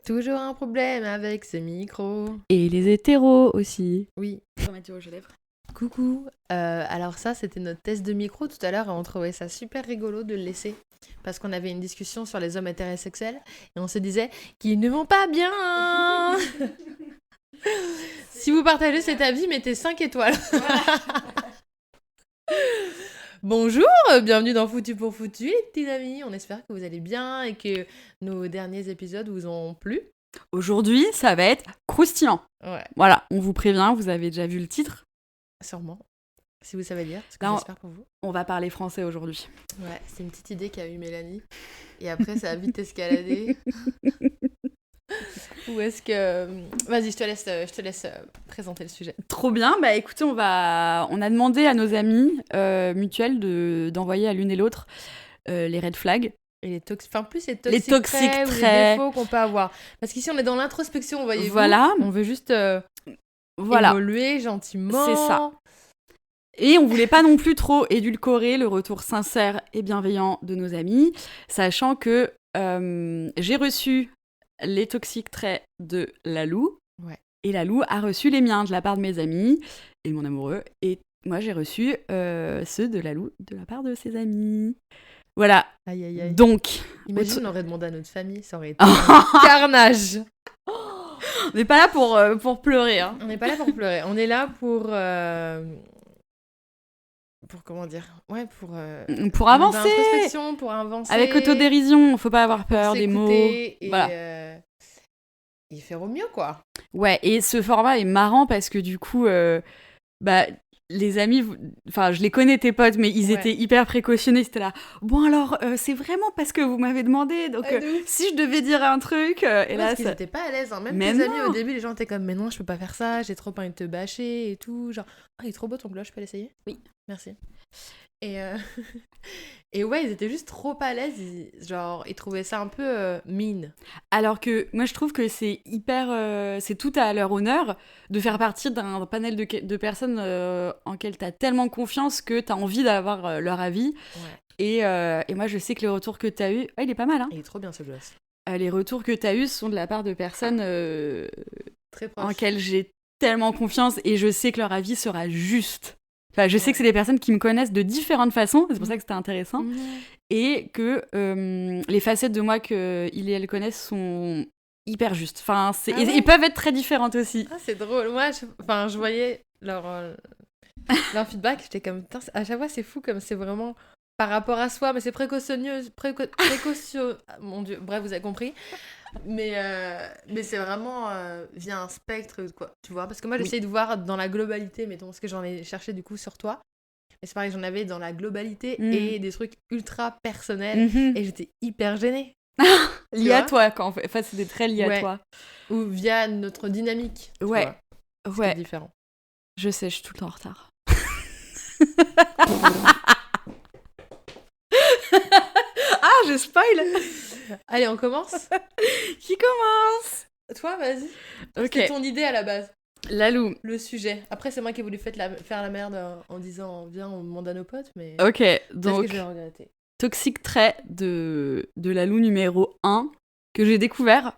Toujours un problème avec ce micro. Et les hétéros aussi. Oui. Remettre du rouge à lèvres. Coucou. Alors ça, c'était notre test de micro tout à l'heure et on trouvait ça super rigolo de le laisser. Parce qu'on avait une discussion sur les hommes hétérosexuels et on se disait qu'ils ne vont pas bien. Si vous partagez cet avis, mettez 5 étoiles. Bonjour, bienvenue dans Foutu pour Foutu, les petits amis. On espère que vous allez bien et que nos derniers épisodes vous ont plu. Aujourd'hui, ça va être croustillant. Ouais, Voilà, on vous prévient, vous avez déjà vu le titre. sûrement. Si vous savez lire, ce que Là, j'espère pour vous. On va parler français aujourd'hui. Ouais, c'est une petite idée qu'a eu Mélanie. Et après, ça a vite escaladé. Ou est-ce que... Vas-y, je te laisse présenter le sujet. Trop bien, bah écoutez, on a demandé à nos amis mutuels d'envoyer à l'une et l'autre les red flags. Et les toxiques... Enfin, plus les Les toxiques traits ou les traits. défauts qu'on peut avoir. Parce qu'ici, on est dans l'introspection, voyez-vous. Voilà. On veut juste Voilà, évoluer gentiment. c'est ça. Et on voulait pas non plus trop édulcorer le retour sincère et bienveillant de nos amis, sachant que j'ai reçu les toxiques traits de Lalou, Ouais. et Lalou a reçu les miens de la part de mes amis et de mon amoureux, et moi j'ai reçu ceux de Lalou de la part de ses amis. Voilà, Aïe, aïe, aïe. donc... Imagine, on aurait demandé à notre famille, ça aurait été un carnage. On n'est pas là pour pleurer, hein. On n'est pas là pour pleurer. On est là pour comment dire, ouais, Pour avancer, introspection, pour avancer, avec autodérision, faut pas avoir peur des mots. s'écouter et, Voilà. Et faire au mieux, quoi. Ouais, et ce format est marrant parce que du coup, les amis, enfin, je les connais tes potes, mais ils Ouais. étaient hyper précautionnés. C'était là, bon alors, c'est vraiment parce que vous m'avez demandé, donc Ouais, de ouf. si je devais dire un truc, et Ouais, là, parce qu'ils ça... étaient pas à l'aise, hein. Même Mais tes amis, non. au début, les gens étaient comme, mais non, je peux pas faire ça, j'ai trop envie de te bâcher et tout. Genre, ah, il est trop beau ton blush, je peux l'essayer? Oui. Merci. Et, et ouais, ils étaient juste trop à l'aise. Genre, ils trouvaient ça un peu mine. Alors que moi, je trouve que c'est hyper, c'est tout à leur honneur de faire partie d'un panel de personnes en quelles t'as tellement confiance que t'as envie d'avoir leur avis. Ouais. Et moi, je sais que les retours que t'as eu, il est pas mal, hein. Il est trop bien ce gloss. Les retours que t'as eu sont de la part de personnes Très en proche. quelles j'ai tellement confiance et je sais que leur avis sera juste. Enfin, je sais Ouais. que c'est des personnes qui me connaissent de différentes façons, c'est pour ça que c'était intéressant, Mhm. et que les facettes de moi qu'ils et elles connaissent sont hyper justes. Enfin, Ah ouais. ils peuvent être très différentes aussi. Ah, c'est drôle. Moi, je voyais leur feedback, j'étais comme, putain, à chaque fois, c'est fou comme c'est vraiment par rapport à soi, mais c'est précautionneux. Mon Dieu, bref, vous avez compris. Mais c'est vraiment via un spectre, quoi, tu vois. Parce que moi, j'essaye de voir dans la globalité, mettons, ce que j'en ai cherché du coup sur toi. Mais c'est pareil, j'en avais dans la globalité et des trucs ultra personnels. Mhm. Et j'étais hyper gênée. Lié à vois toi, quand en fait. Enfin, c'est des traits liés Ouais. à toi. Ou via notre dynamique. Tu Ouais. vois, ce qui est Ouais, différent. je sais, je suis tout le temps en retard. Ah, je spoil. Allez, on commence. Qui commence? Toi, vas-y. Ok. C'était ton idée à la base, Lalou. le sujet. Après, c'est moi qui ai voulu faire la merde en disant viens, on demande à nos potes, mais Ok, peut-être que donc je vais regretter. toxique trait de Lalou numéro 1 que j'ai découvert.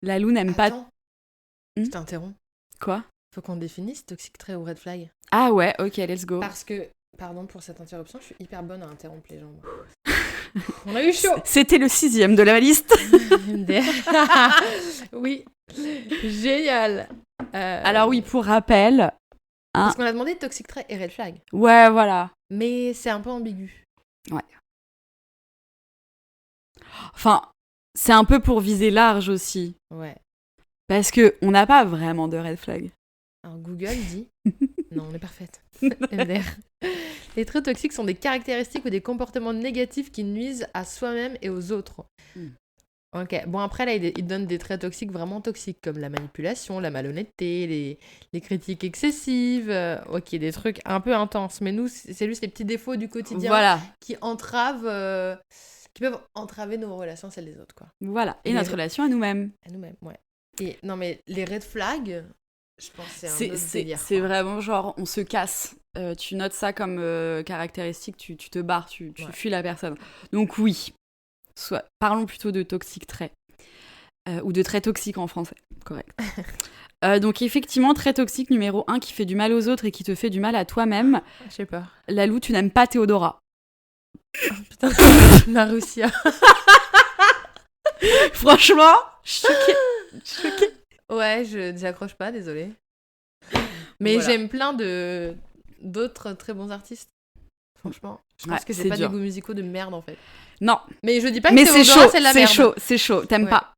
Lalou n'aime pas... Attends, je t'interromps. Quoi? Faut qu'on définisse toxic trait ou red flag. Ah ouais, ok, let's go. Parce que, pardon pour cette interruption, je suis hyper bonne à interrompre les gens. On a eu chaud. C'était le 6e de la liste. Oui, génial. Alors oui, pour rappel... Parce qu'on a demandé toxic trait et red flag. Ouais, voilà. Mais c'est un peu ambigu. Ouais. Enfin, c'est un peu pour viser large aussi. Ouais. Parce que on n'a pas vraiment de red flag. Alors Google dit... Non, on est parfaite. MDR. Les traits toxiques sont des caractéristiques ou des comportements négatifs qui nuisent à soi-même et aux autres. Ok, bon après là, il donne des traits toxiques vraiment toxiques, comme la manipulation, la malhonnêteté, les critiques excessives, ok, des trucs un peu intenses. Mais nous, c'est juste les petits défauts du quotidien Voilà, qui peuvent entraver nos relations celles des autres, quoi. voilà. Et Et notre les- relation à nous-mêmes. À nous-mêmes, ouais. Et non mais les red flags, je pense que c'est un autre délire. C'est quoi. vraiment genre, on se casse. Tu notes ça comme caractéristique, tu te barres, tu Ouais. fuis la personne. Donc oui, parlons plutôt de toxique trait. Ou de très toxique en français, correct. Donc effectivement, très toxique numéro 1 qui fait du mal aux autres et qui te fait du mal à toi-même. J'ai peur. Lalou, tu n'aimes pas Théodora. Oh, putain, Marussia. Franchement, choquée. Ouais, j'accroche pas, désolée. Mais voilà. j'aime plein d'autres très bons artistes. Franchement, je pense que j'ai pas des goûts musicaux de merde en fait. Non. Mais je dis pas que Théodora, c'est de la merde. C'est chaud. T'aimes pas.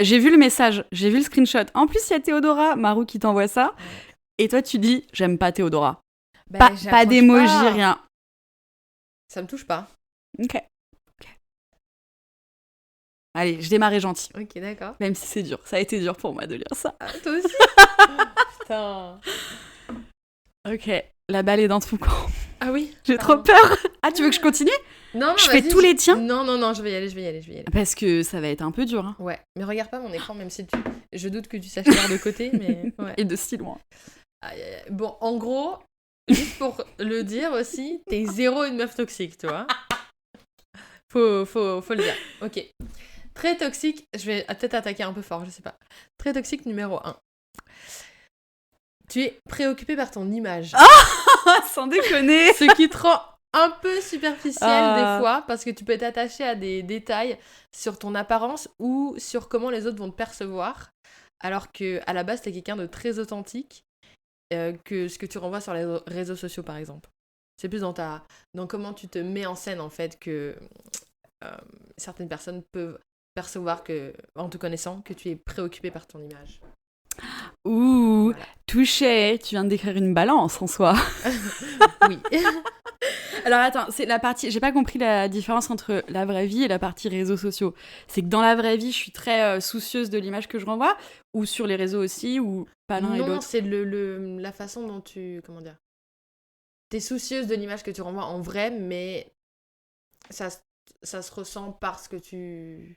J'ai vu le message, j'ai vu le screenshot. En plus, il y a Théodora, Marou qui t'envoie ça. Ouais. Et toi, tu dis, j'aime pas Théodora. Bah, pas d'émoji, rien. Ça me touche pas. Ok. Allez, je démarrais gentil. Ok, d'accord. Même si c'est dur. Ça a été dur pour moi de lire ça. Ah, toi aussi. Putain. Ok, la balle est dans ton camp. Ah oui. J'ai trop peur. Ah, tu veux que je continue ? Non, je fais tous les tiens. Non, je vais y aller. Parce que ça va être un peu dur. Hein. Ouais, mais regarde pas mon écran, même si je doute que tu saches lire de côté, mais ouais. Et de si loin. Bon, en gros, juste pour le dire aussi, t'es zéro une meuf toxique, tu vois. Faut le dire. Ok. Très toxique, je vais peut-être attaquer un peu fort, je sais pas. Très toxique numéro 1. Tu es préoccupé par ton image. Sans déconner. Ce qui te rend un peu superficiel des fois, parce que tu peux t'attacher à des détails sur ton apparence ou sur comment les autres vont te percevoir, alors qu'à la base, t'es quelqu'un de très authentique, que ce que tu renvoies sur les réseaux sociaux, par exemple. C'est plus dans comment tu te mets en scène, en fait, que certaines personnes peuvent percevoir, en te connaissant, que tu es préoccupé par ton image. Ouh, voilà. Touché, tu viens de décrire une balance en soi. Oui. Alors attends, c'est la partie, j'ai pas compris la différence entre la vraie vie et la partie réseaux sociaux. C'est que dans la vraie vie, je suis très soucieuse de l'image que je renvoie, ou sur les réseaux aussi, ou pas l'un et l'autre. Non, c'est la façon dont comment dire. T'es soucieuse de l'image que tu renvoies en vrai, mais ça se ressent parce que tu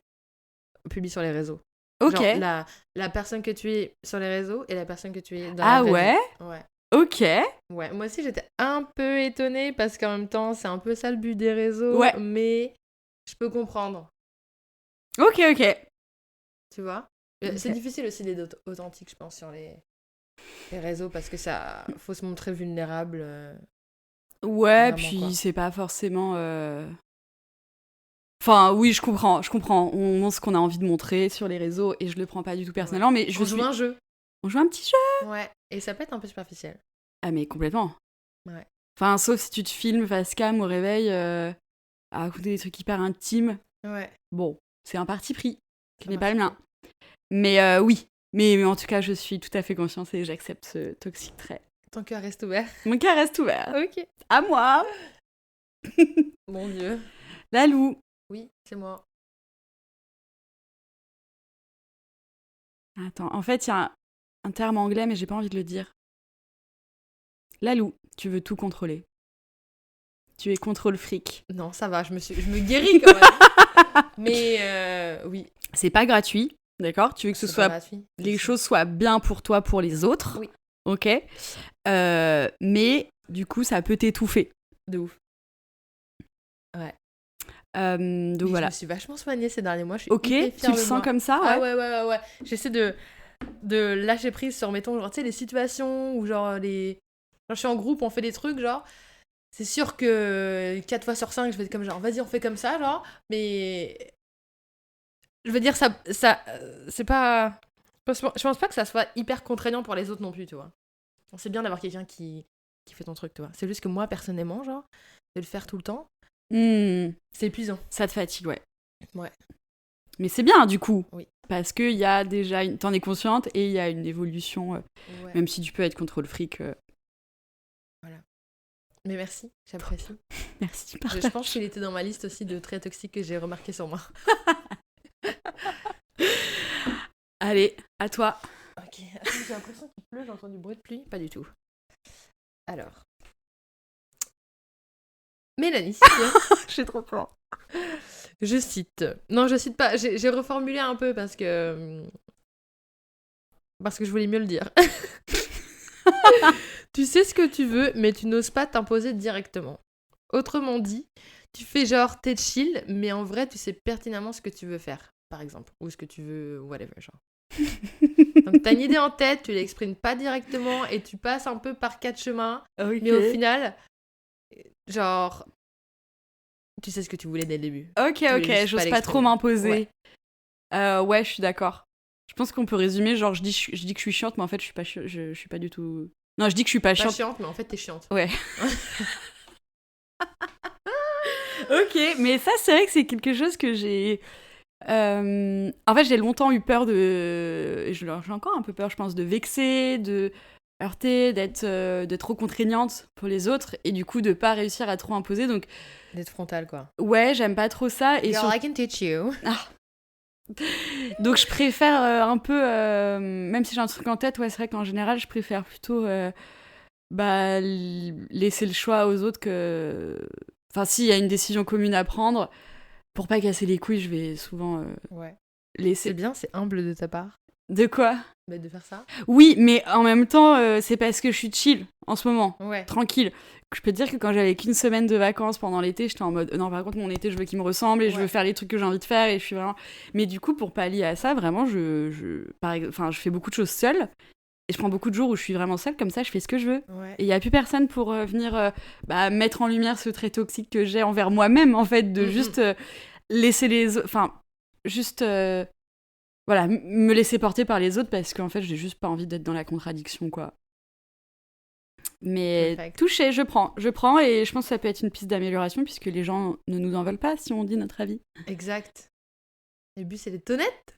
publies sur les réseaux. Ok. Genre, la personne que tu es sur les réseaux et la personne que tu es dans la vraie vie. Ouais. Ok. Ouais, moi aussi j'étais un peu étonnée parce qu'en même temps c'est un peu ça le but des réseaux, mais je peux comprendre. Ok. Tu vois ? Okay. C'est difficile aussi d'être authentique, je pense, sur les réseaux parce que ça faut se montrer vulnérable. Ouais, vraiment, puis quoi. C'est pas forcément... Enfin, oui, je comprends. On montre ce qu'on a envie de montrer sur les réseaux et je le prends pas du tout personnellement, ouais. Mais on joue un jeu. On joue un petit jeu. Ouais, et ça peut être un peu superficiel. Ah, mais complètement. Ouais. Enfin, sauf si tu te filmes face cam au réveil à raconter des trucs hyper intimes. Ouais. Bon, c'est un parti pris qui n'est pas le mien. Mais oui. Mais en tout cas, je suis tout à fait consciente et j'accepte ce toxique trait. Ton cœur reste ouvert. Mon cœur reste ouvert. Ok. À moi. Mon Dieu. Lalou. Oui, c'est moi. Attends, en fait, il y a un terme anglais, mais j'ai pas envie de le dire. Lalou, tu veux tout contrôler. Tu es contrôle fric. Non, ça va, je me guéris quand même. Mais oui. C'est pas gratuit, d'accord ? Tu veux que les choses soient bien pour toi, pour les autres. Oui. Ok. Mais du coup, ça peut t'étouffer. De ouf. Ouais. Donc voilà. Je me suis vachement soignée ces derniers mois. Je suis hyper fière tu le sens comme ça ? Ouais. Ah ouais. J'essaie de lâcher prise sur, mettons, genre, tu sais, les situations où genre genre, je suis en groupe, on fait des trucs, genre, c'est sûr que 4 fois sur 5, je vais être comme genre, vas-y, on fait comme ça, genre, mais je veux dire, ça c'est pas... Je pense pas que ça soit hyper contraignant pour les autres non plus, tu vois. C'est bien d'avoir quelqu'un qui fait ton truc, tu vois. C'est juste que moi, personnellement, genre, de le faire tout le temps, c'est épuisant. Ça te fatigue, ouais. Ouais. Mais c'est bien, du coup. Oui. Parce qu'il y a déjà... T'en es consciente et il y a une évolution, ouais. Même si tu peux être contrôle fric. Voilà. Mais merci, j'apprécie. Merci, je pense qu'il était dans ma liste aussi de traits toxiques que j'ai remarqué sur moi. Allez, à toi. Ok, j'ai l'impression qu'il pleut, j'ai entendu du bruit de pluie. Pas du tout. Alors. Mélanie, j'ai trop peur. Je cite. Non, je cite pas. J'ai reformulé un peu parce que je voulais mieux le dire. Tu sais ce que tu veux, mais tu n'oses pas t'imposer directement. Autrement dit, tu fais genre t'es chill, mais en vrai, tu sais pertinemment ce que tu veux faire. par exemple. Ou ce que tu veux, whatever, genre. Donc t'as une idée en tête, tu l'exprimes pas directement et tu passes un peu par 4 chemins. Ok. Mais au final, genre, tu sais ce que tu voulais dès le début. Ok, Tu voulais juste j'ose pas l'exprimer. trop m'imposer. Ouais. Ouais, je suis d'accord. Je pense qu'on peut résumer, genre je dis que je suis chiante, mais en fait je suis pas je suis pas du tout... Non, je dis que je suis pas Pas chiante. chiante, mais en fait t'es chiante. Ouais. Ok, mais ça c'est vrai que c'est quelque chose que j'ai... En fait j'ai longtemps eu peur de... J'ai encore un peu peur, je pense, de vexer, de heurter, de trop contraignante pour les autres, et du coup de pas réussir à trop imposer, donc... D'être frontale, quoi. Ouais, j'aime pas trop ça, et Girl, I can teach you. donc je préfère un peu, même si j'ai un truc en tête, ouais, c'est vrai qu'en général, je préfère plutôt laisser le choix aux autres que... Enfin, s'il y a une décision commune à prendre, pour pas casser les couilles, je vais souvent Ouais. laisser... C'est bien, c'est humble de ta part. De quoi ? Bah, de faire ça. Oui, mais en même temps, c'est parce que je suis chill en ce moment, Ouais. tranquille. Je peux te dire que quand j'avais qu'une semaine de vacances pendant l'été, j'étais en mode non, par contre mon été je veux qu'il me ressemble et je veux Ouais. faire les trucs que j'ai envie de faire et je suis vraiment... Mais du coup pour pallier à ça, vraiment je fais beaucoup de choses seule et je prends beaucoup de jours où je suis vraiment seule, comme ça je fais ce que je veux. Ouais. Et il y a plus personne pour venir mettre en lumière ce trait toxique que j'ai envers moi-même, en fait, de juste laisser les autres... Enfin, juste... voilà, me laisser porter par les autres parce qu'en fait j'ai juste pas envie d'être dans la contradiction, quoi. Mais Perfect. touché, je prends et je pense que ça peut être une piste d'amélioration puisque les gens ne nous en veulent pas si on dit notre avis. Exact. Le but, c'est d'être honnête.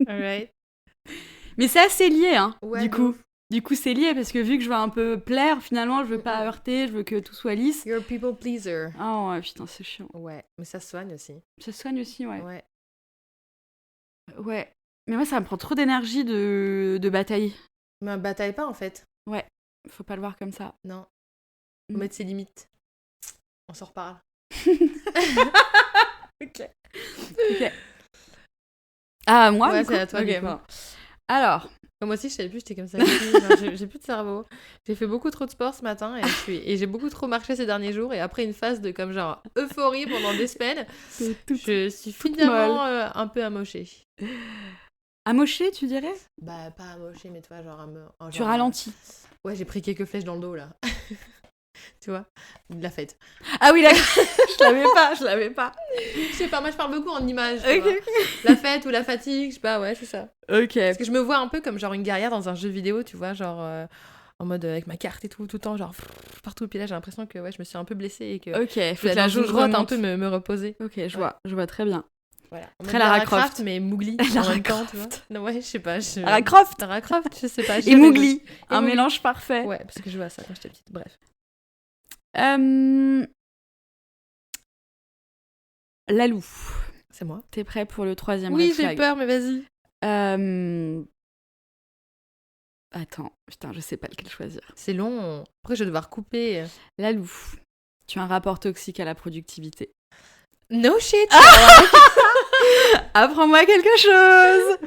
Alright. Mais c'est assez lié, hein, Ouais, du de coup. ouf. Du coup, c'est lié parce que vu que je veux un peu plaire, finalement, je veux pas heurter, je veux que tout soit lisse. You're a people pleaser. Ah ouais, putain, c'est chiant. Ouais, mais ça se soigne aussi. Ça se soigne aussi, ouais. Ouais. Ouais. Mais moi, ça me prend trop d'énergie de bataille. Mais bataille pas, en fait. Ouais, faut pas le voir comme ça. Non. Faut mettre ses limites. On s'en reparle. Ok. Ah, moi, Ouais, du coup c'est à toi, Ok, du coup. bon. Alors, Moi aussi, je savais plus, j'étais comme ça. Genre, j'ai plus de cerveau. J'ai fait beaucoup trop de sport ce matin et j'ai beaucoup trop marché ces derniers jours. Et après une phase de comme genre euphorie pendant des semaines, je suis finalement un peu amochée. amoché, tu dirais? Bah, pas amochée, mais tu vois, genre... Tu ralentis. Ouais, j'ai pris quelques flèches dans le dos, là. Tu vois, de la fête. Ah oui, d'accord. je l'avais pas. Je sais pas, moi je parle beaucoup en images. Tu Ok, vois. La fête ou la fatigue, je sais pas, ouais, c'est ça. ok. Parce que je me vois un peu comme genre une guerrière dans un jeu vidéo, tu vois, genre en mode avec ma carte et tout le temps, genre partout. Puis là, j'ai l'impression que ouais, je me suis un peu blessée et que Ok, je faut vais que la dans une jauge grotte un remonte. peu me reposer. Ok, je vois très bien. Voilà. En Très mode Lara Croft. mais Mowgli Lara en même temps, tu vois. Croft. Non, ouais, je sais pas. Lara Croft Lara Croft, je sais pas. et Mowgli, un Mowgli. mélange parfait. Ouais, parce que je vois ça quand j'étais petite. Bref. Lalou, C'est moi. t'es prêt pour le troisième Oui, red j'ai flag? peur, mais vas-y. Attends, putain, je sais pas lequel choisir. C'est long. Après, je vais devoir couper. Lalou, tu as un rapport toxique à la productivité. No shit. Apprends-moi quelque chose.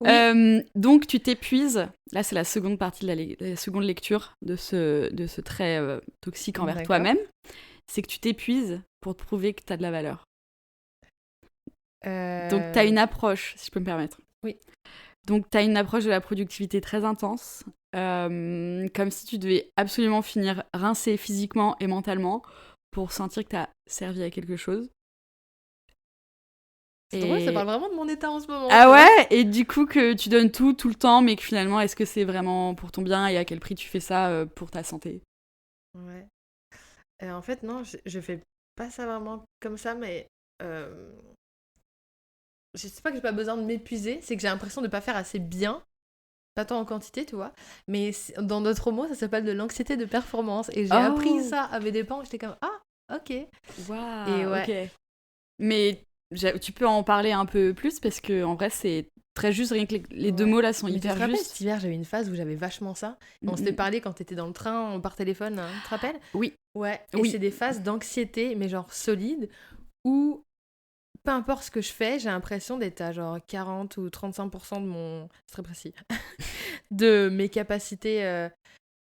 Oui. Donc tu t'épuises. Là, c'est la seconde partie de la seconde lecture de ce trait toxique envers D'accord. toi-même. C'est que tu t'épuises pour te prouver que tu as de la valeur. Donc tu as une approche, si je peux me permettre. Oui. Donc tu as une approche de la productivité très intense, comme si tu devais absolument finir rincé physiquement et mentalement pour sentir que tu as servi à quelque chose. C'est drôle, ça parle vraiment de mon état en ce moment. Ah ouais. Et du coup que tu donnes tout le temps, mais que finalement, est-ce que c'est vraiment pour ton bien et à quel prix tu fais ça pour ta santé? Ouais. En fait, non, je fais pas ça vraiment comme ça, mais je sais pas que j'ai pas besoin de m'épuiser, c'est que j'ai l'impression de pas faire assez bien, pas tant en quantité, tu vois, mais dans d'autres mots, ça s'appelle de l'anxiété de performance. Et j'ai appris ça à mes dépens, j'étais comme, ah, ok. Waouh, Et ouais. ok. Mais tu peux en parler un peu plus parce que en vrai, c'est très juste, rien que les deux mots là sont Mais hyper tu te rappelles, justes. cet hiver, j'avais une phase où j'avais vachement ça. On s'était parlé quand t'étais dans le train, par téléphone, hein, tu te rappelles? Oui. Ouais, et Oui. c'est des phases d'anxiété, mais genre solides, où peu importe ce que je fais, j'ai l'impression d'être à genre 40 ou 35% de mon... C'est très précis. De mes capacités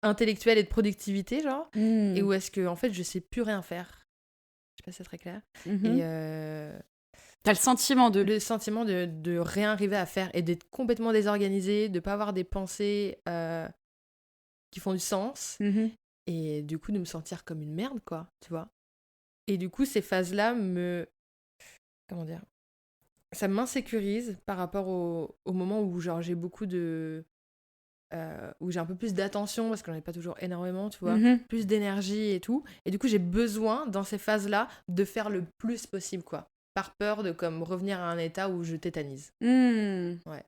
intellectuelles et de productivité, genre. Et où est-ce que, en fait, je sais plus rien faire. Je sais pas si c'est très clair. Mhm. T'as le sentiment de... Le sentiment de rien arriver à faire et d'être complètement désorganisé, de pas avoir des pensées qui font du sens. Mhm. Et du coup, de me sentir comme une merde, quoi, tu vois. Et du coup, ces phases-là Comment dire? Ça m'insécurise par rapport au moment où, genre, j'ai beaucoup de... où j'ai un peu plus d'attention, parce que j'en ai pas toujours énormément, tu vois. Mhm. Plus d'énergie et tout. Et du coup, j'ai besoin, dans ces phases-là, de faire le plus possible, quoi. Par peur de, comme, revenir à un état où je tétanise. Mhm. Ouais.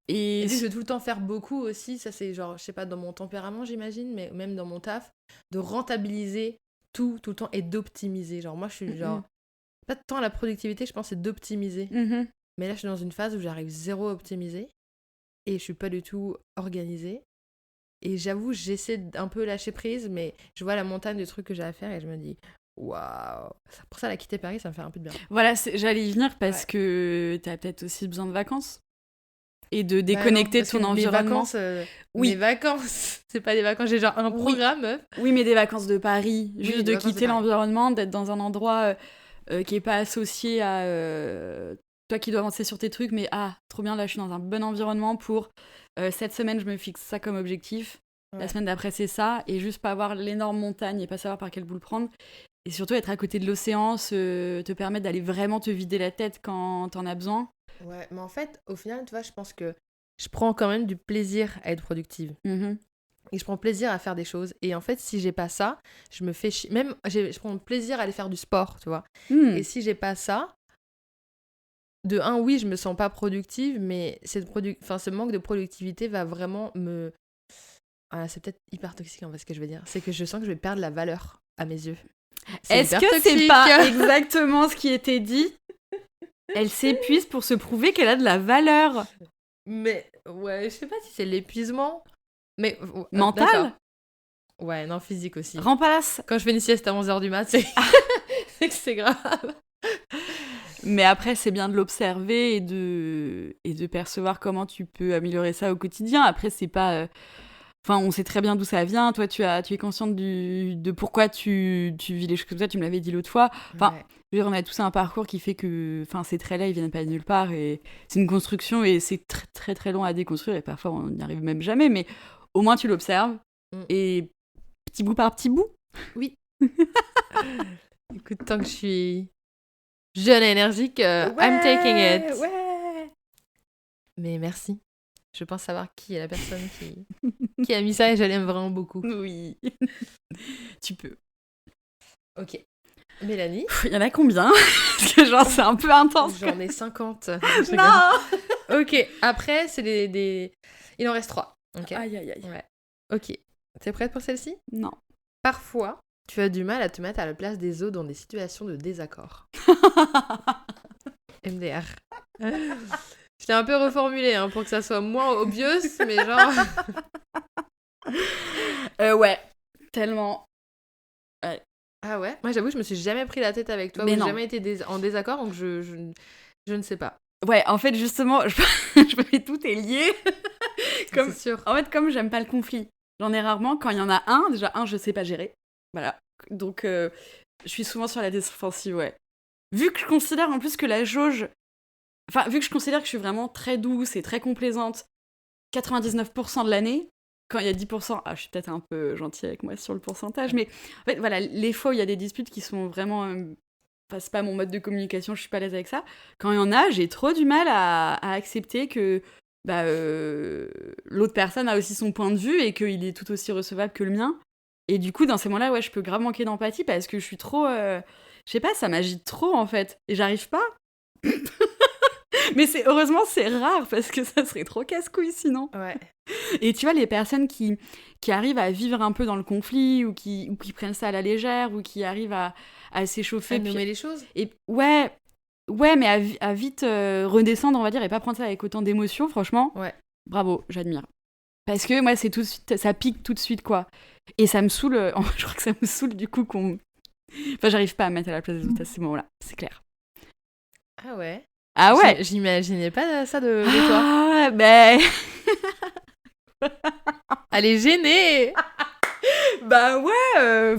Et Et vu que je veux tout le temps faire beaucoup aussi, ça c'est genre, je sais pas, dans mon tempérament j'imagine, mais même dans mon taf, de rentabiliser tout le temps et d'optimiser. Genre moi je suis genre, pas tant la productivité, je pense c'est d'optimiser. Mhm. Mais là je suis dans une phase où j'arrive zéro à optimiser et je suis pas du tout organisée. Et j'avoue, j'essaie d'un peu lâcher prise, mais je vois la montagne de trucs que j'ai à faire et je me dis, waouh. Pour ça, la quitter Paris, ça me fait un peu de bien. Voilà, j'allais y venir parce Ouais. que t'as peut-être aussi besoin de vacances et de Bah non, déconnecter de parce que ton environnement. Oui. Mes vacances, c'est pas des vacances, j'ai genre un Oui. programme, meuf. Oui, mais des vacances de Paris, Oui, juste des de vacances de quitter Paris. l'environnement, d'être dans un endroit qui est pas associé à toi qui dois avancer sur tes trucs, mais trop bien, là je suis dans un bon environnement pour cette semaine je me fixe ça comme objectif, la Ouais. semaine d'après c'est ça, et juste pas avoir l'énorme montagne et pas savoir par quel bout le prendre. Et surtout être à côté de l'océan, te permettre d'aller vraiment te vider la tête quand t'en as besoin. Ouais, mais en fait, au final, tu vois, je pense que je prends quand même du plaisir à être productive. Mhm. Et je prends plaisir à faire des choses. Et en fait, si j'ai pas ça, je me fais chier. Même, je prends plaisir à aller faire du sport, tu vois. Hmm. Et si j'ai pas ça, de un, oui, je me sens pas productive, mais ce manque de productivité va vraiment me... Ah, c'est peut-être hyper toxique, en fait, ce que je veux dire. C'est que je sens que je vais perdre la valeur à mes yeux. C'est Est-ce hyper que c'est toxique. pas exactement ce qui était dit? Elle s'épuise pour se prouver qu'elle a de la valeur Mais, ouais, je sais pas si c'est l'épuisement. Mais, d'accord. mentale. Ouais, non, physique aussi. Remplace. Quand je fais une sieste à 11h du mat, c'est c'est que c'est grave. Mais après, c'est bien de l'observer et de percevoir comment tu peux améliorer ça au quotidien. Après, c'est pas. Enfin, on sait très bien d'où ça vient. Toi, tu es consciente de pourquoi tu vis les choses comme ça. Tu me l'avais dit l'autre fois. Enfin, Ouais. je veux dire, on a tous un parcours qui fait que. Enfin, ces traits-là, ils viennent pas de nulle part. Et c'est une construction et c'est très, très, très long à déconstruire. Et parfois, on n'y arrive même jamais. Mais au moins, tu l'observes. Mm. Et petit bout par petit bout. Oui. Écoute, tant que je suis jeune et énergique, I'm taking it. Ouais. Mais merci. Je pense savoir qui est la personne qui a mis ça et je l'aime vraiment beaucoup. Oui. Tu peux. Ok. Mélanie, Il y en a combien? Parce que genre, c'est un peu intense. j'en ai 50. Non. Ok, après, c'est des... Il en reste 3. Ok. Aïe, aïe, aïe. Ouais. Ok. T'es prête pour celle-ci? Non. Parfois, tu as du mal à te mettre à la place des autres dans des situations de désaccord. MDR. Je t'ai un peu reformulé hein, pour que ça soit moins obvious, mais genre... Ouais. Tellement. Ah ouais? Moi, j'avoue, je me suis jamais pris la tête avec toi, Mais ou j'ai non. jamais été en désaccord, donc je ne sais pas. Ouais, en fait, justement, je me fais tout est lié. Comme... C'est sûr. En fait, comme j'aime pas le conflit, j'en ai rarement. Quand il y en a un, déjà, je sais pas gérer. Voilà. Donc, je suis souvent sur la défensive, ouais. Vu que je considère en plus que la jauge... Enfin, vu que je considère que je suis vraiment très douce et très complaisante 99% de l'année, quand il y a 10%, je suis peut-être un peu gentille avec moi sur le pourcentage, mais en fait, voilà, les fois où il y a des disputes qui sont vraiment... Enfin, c'est pas mon mode de communication, je suis pas à l'aise avec ça. Quand il y en a, j'ai trop du mal à accepter que l'autre personne a aussi son point de vue et qu'il est tout aussi recevable que le mien. Et du coup, dans ces moments-là, ouais, je peux grave manquer d'empathie parce que je suis trop... je sais pas, ça m'agite trop, en fait. Et j'arrive pas. Mais heureusement, c'est rare parce que ça serait trop casse-couille sinon. Ouais. Et tu vois, les personnes qui arrivent à vivre un peu dans le conflit ou qui prennent ça à la légère ou qui arrivent à s'échauffer. À nommer les choses. Et ouais, mais à vite redescendre, on va dire, et pas prendre ça avec autant d'émotion, franchement. Ouais. Bravo, j'admire. Parce que moi, c'est tout de suite, ça pique tout de suite, quoi. Et ça me saoule, je crois que ça me saoule du coup qu'on... Enfin, j'arrive pas à me mettre à la place des autres à ce moment-là, c'est clair. Ah ouais. Ah ouais. J'imaginais pas ça de toi. Ah, ben... Elle est gênée. Bah ouais,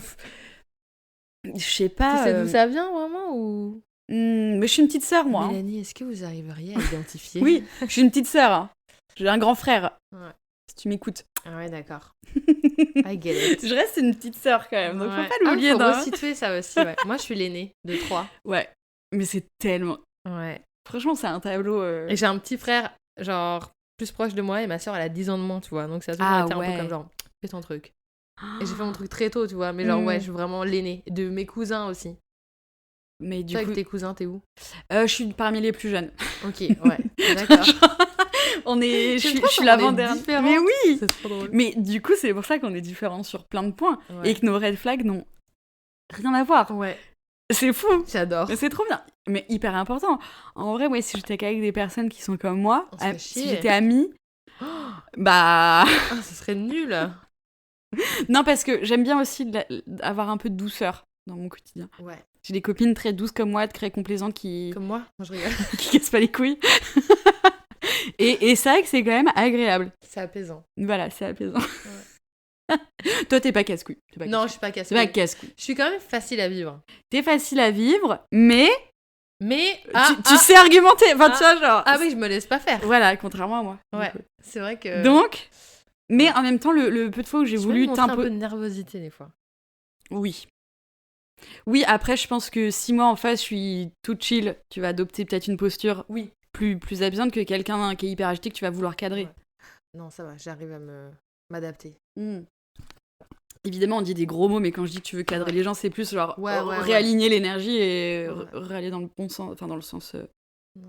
je sais pas. Tu sais d'où ça vient vraiment ou... Mais je suis une petite sœur, moi. Mélanie, est-ce que vous arriveriez à identifier? Oui, je suis une petite sœur. Hein. J'ai un grand frère. Ouais. Si tu m'écoutes. Ah ouais, d'accord. I get it. Je reste une petite sœur quand même, donc Ouais. faut pas l'oublier. Faut resituer ça aussi, ouais. Moi, je suis l'aînée de 3. Ouais, mais c'est tellement... Ouais. Franchement, c'est un tableau... Et j'ai un petit frère, genre, plus proche de moi, et ma soeur, elle a 10 ans de moins, tu vois. Donc ça a toujours été un peu comme genre, fais ton truc. Et j'ai fait mon truc très tôt, tu vois. Mais genre, ouais, je suis vraiment l'aînée. De mes cousins aussi. Mais du Toi, coup... avec tes cousins, t'es où? Je suis parmi les plus jeunes. Ok, ouais, d'accord. Je suis l'avant-dernière. Mais oui. C'est trop drôle. Mais du coup, c'est pour ça qu'on est différents sur plein de points. Ouais. Et que nos red flags n'ont rien à voir. Ouais. C'est fou. J'adore. Mais c'est trop bien. Mais hyper important. En vrai, ouais, si j'étais qu'avec des personnes qui sont comme moi, si j'étais amie, bah... Ah, ce serait nul. Non, parce que j'aime bien aussi avoir un peu de douceur dans mon quotidien. Ouais. J'ai des copines très douces comme moi, très complaisantes qui... Comme moi? Non, je rigole. qui cassent pas les couilles. et c'est vrai que c'est quand même agréable. C'est apaisant. Voilà, c'est apaisant. Ouais. Toi, t'es pas casse-couille. Non, je suis pas casse-couille. T'es pas casse-couille. Je suis quand même facile à vivre. T'es facile à vivre, mais... tu sais argumenter. Enfin, tu vois, genre... Ah oui, je me laisse pas faire. Voilà, contrairement à moi. Ouais, c'est vrai que... Donc... Mais en même temps, le peu de fois où j'ai voulu un peu de nervosité, des fois. Oui. Oui, après, je pense que si moi, en face, je suis toute chill, tu vas adopter peut-être une posture plus apaisante que quelqu'un qui est hyper agité que tu vas vouloir cadrer. Ouais. Non, ça va, j'arrive à m'adapter. Évidemment, on dit des gros mots, mais quand je dis que tu veux cadrer les gens, c'est plus genre réaligner l'énergie et réaller dans le bon sens, enfin dans le sens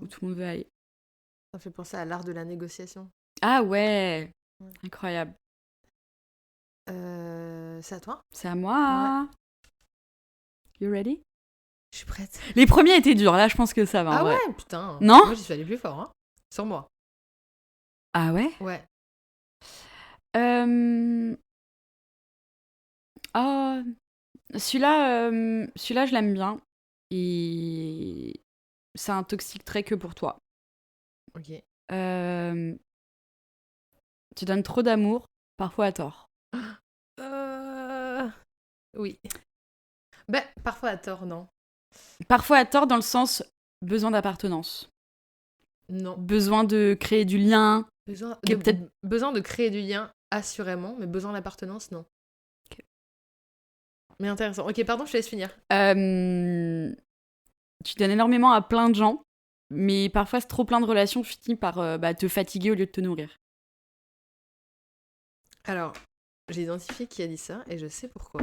où tout le monde veut aller. Ça fait penser à l'art de la négociation. Ah ouais. Incroyable. C'est à toi? C'est à moi. Ouais. You ready? Je suis prête. Les premiers étaient durs, là je pense que ça va. Ah ouais, putain. Non? Moi j'y suis allée plus fort, hein. Sur moi. Ah ouais? Ouais. Oh, celui-là, je l'aime bien. Et c'est un toxic trait que pour toi. Ok. Tu donnes trop d'amour, parfois à tort. Oui. Ben, parfois à tort, non. Parfois à tort dans le sens besoin d'appartenance. Non. Besoin de créer du lien. Besoin de créer du lien, assurément, mais besoin d'appartenance, non. Okay. Mais intéressant. Ok, pardon, je te laisse finir. Tu donnes énormément à plein de gens, mais parfois c'est trop plein de relations finit par te fatiguer au lieu de te nourrir. Alors, j'ai identifié qui a dit ça et je sais pourquoi.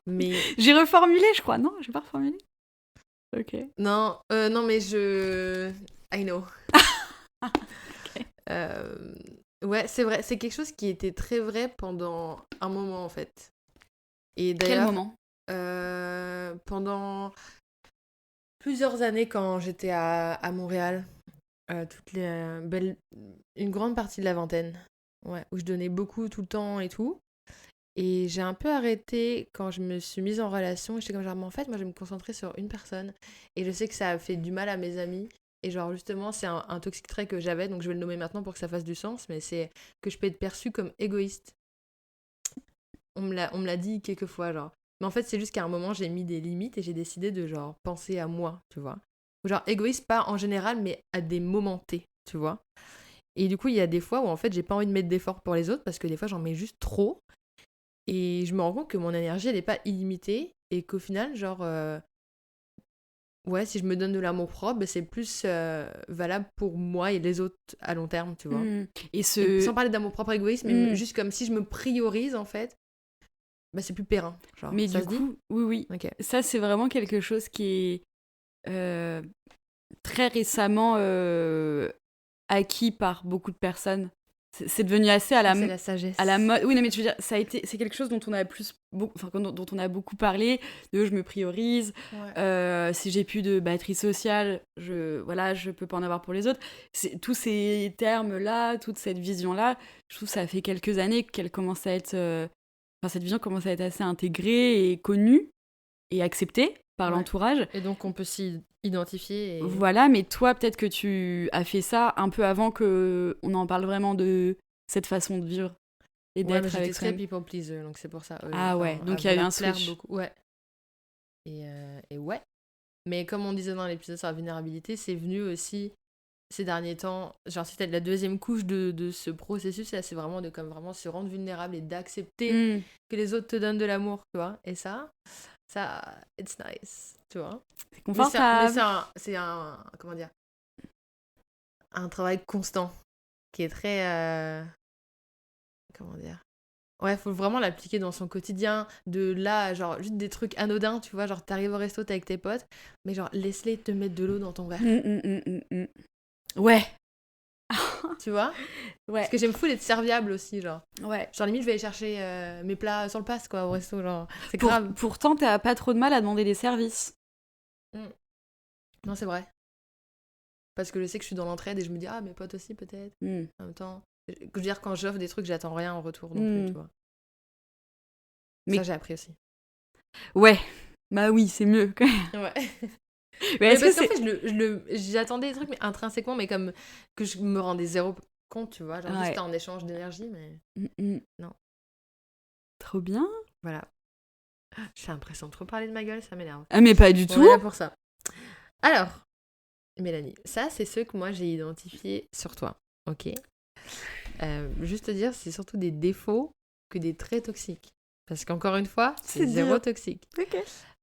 Mais j'ai reformulé, je crois. Non, j'ai pas reformulé. Ok. Non, mais I know. Okay. Ouais, c'est vrai. C'est quelque chose qui était très vrai pendant un moment, en fait. Et d'ailleurs, quel moment? Pendant plusieurs années, quand j'étais à Montréal, une grande partie de la vingtaine, ouais, où je donnais beaucoup tout le temps et tout. Et j'ai un peu arrêté quand je me suis mise en relation. J'étais comme genre, mais en fait, moi, je vais me concentrer sur une personne. Et je sais que ça a fait du mal à mes amis. Et genre, justement, c'est un toxic trait que j'avais. Donc, je vais le nommer maintenant pour que ça fasse du sens. Mais c'est que je peux être perçue comme égoïste. On me l'a dit quelques fois, genre. Mais en fait, c'est juste qu'à un moment, j'ai mis des limites et j'ai décidé de, genre, penser à moi, tu vois. Genre, égoïste, pas en général, mais à des moments T, tu vois. Et du coup, il y a des fois où, en fait, j'ai pas envie de mettre d'efforts pour les autres parce que des fois, j'en mets juste trop. Et je me rends compte que mon énergie, elle n'est pas illimitée et qu'au final, genre, ouais, si je me donne de l'amour propre, c'est plus valable pour moi et les autres à long terme, tu vois. Et sans parler d'amour propre égoïste, mais juste comme si je me priorise, en fait, bah, c'est plus périn. Genre, mais du coup, oui. Okay. Ça, c'est vraiment quelque chose qui est très récemment acquis par beaucoup de personnes. C'est devenu assez à la c'est la sagesse. À la mode. Oui, non, mais tu veux dire, c'est quelque chose dont on a dont on a beaucoup parlé. De je me priorise. Ouais. Si j'ai plus de batterie sociale, je peux pas en avoir pour les autres. Tous ces termes-là, toute cette vision-là, je trouve que ça fait quelques années qu'elle commence à être. Cette vision commence à être assez intégrée et connue et acceptée par l'entourage. Et donc on peut s'y identifier. Voilà, mais toi, peut-être que tu as fait ça un peu avant qu'on en parle vraiment de cette façon de vivre et d'être avec soi. J'étais très people pleaser, donc c'est pour ça. Ah ouais, donc il y a eu un switch. Beaucoup. Ouais. Et ouais. Mais comme on disait dans l'épisode sur la vulnérabilité, c'est venu aussi ces derniers temps. Genre, c'était la deuxième couche de ce processus. Là, c'est vraiment de comme vraiment se rendre vulnérable et d'accepter que les autres te donnent de l'amour, tu vois. Et ça, it's nice, tu vois. C'est confortable. C'est un, comment dire, un travail constant qui est très, comment dire. Ouais, faut vraiment l'appliquer dans son quotidien. De là, genre, juste des trucs anodins, tu vois. Genre, t'arrives au resto, t'es avec tes potes, mais genre, laisse-les te mettre de l'eau dans ton verre. Ouais. Tu vois? Ouais. Parce que j'aime fou d'être serviable aussi, genre. Ouais. Genre, limite, je vais aller chercher mes plats sur le pass, quoi, au resto, genre. C'est grave. Pourtant, t'as pas trop de mal à demander des services. Non, c'est vrai. Parce que je sais que je suis dans l'entraide et je me dis, ah, mes potes aussi, peut-être. En même temps. Je veux dire, quand j'offre des trucs, j'attends rien en retour non plus, tu vois. Mais... Ça, j'ai appris aussi. Ouais. Bah oui, c'est mieux. Ouais. Mais parce qu'en fait, j'attendais des trucs mais intrinsèquement, mais comme que je me rendais zéro compte, tu vois. Genre juste en échange d'énergie, mais... Non. Trop bien. Voilà. J'ai l'impression de trop parler de ma gueule, ça m'énerve. Ah, mais pas du tout. On est là pour ça. Alors, Mélanie, ça, c'est ce que moi, j'ai identifié sur toi. Ok. Juste te dire, c'est surtout des défauts que des traits toxiques. Parce qu'encore une fois, c'est zéro toxique. Ok.